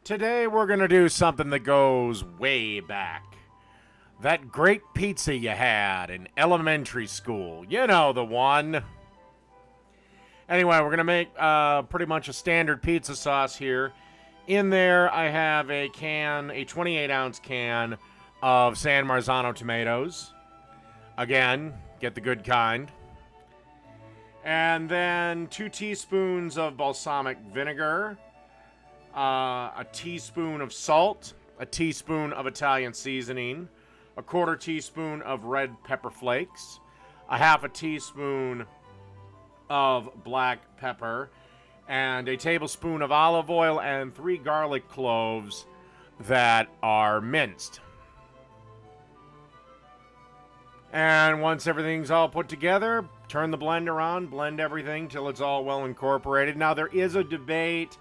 Today we're going to do something that goes way back. That great pizza you had in elementary school. You know the one. Anyway, we're going to make pretty much a standard pizza sauce here. In there, I have a 28-ounce can of San Marzano tomatoes. Again, get the good kind. And then 2 teaspoons of balsamic vinegar. A teaspoon of salt. A teaspoon of Italian seasoning. A 1/4 teaspoon of red pepper flakes. A 1/2 teaspoon of black pepper. And a tablespoon of olive oil and 3 garlic cloves that are minced. And once everything's all put together, turn the blender on, blend everything till it's all well incorporated. Now, there is a debate.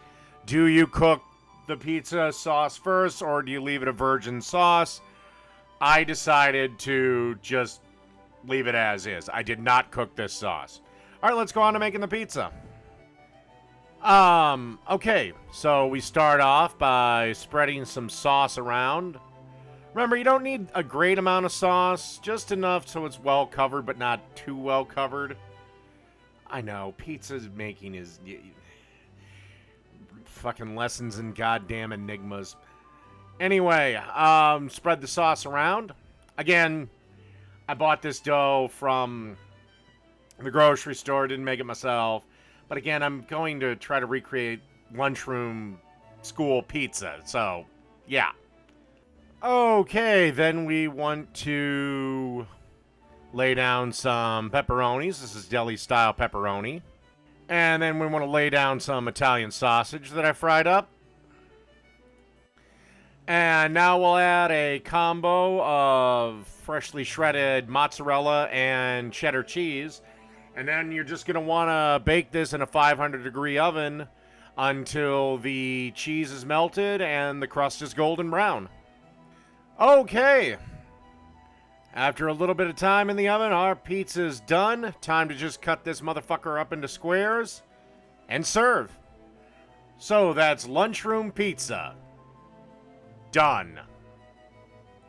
Do you cook the pizza sauce first, or do you leave it a virgin sauce? I decided to just leave it as is. I did not cook this sauce. All right, let's go on to making the pizza. Okay, so we start off by spreading some sauce around. Remember, you don't need a great amount of sauce, just enough so it's well covered, but not too well covered. I know, pizza making is fucking lessons in goddamn enigmas. Anyway, spread the sauce around. Again, I bought this dough from the grocery store, didn't make it myself. But again, I'm going to try to recreate lunchroom school pizza, so yeah. Okay, then we want to lay down some pepperonis. This is deli-style pepperoni. And then we want to lay down some Italian sausage that I fried up. And now we'll add a combo of freshly shredded mozzarella and cheddar cheese. And then you're just going to want to bake this in a 500-degree oven until the cheese is melted and the crust is golden brown. Okay. After a little bit of time in the oven, our pizza's done. Time to just cut this motherfucker up into squares and serve. So that's Lunchroom Pizza. Done.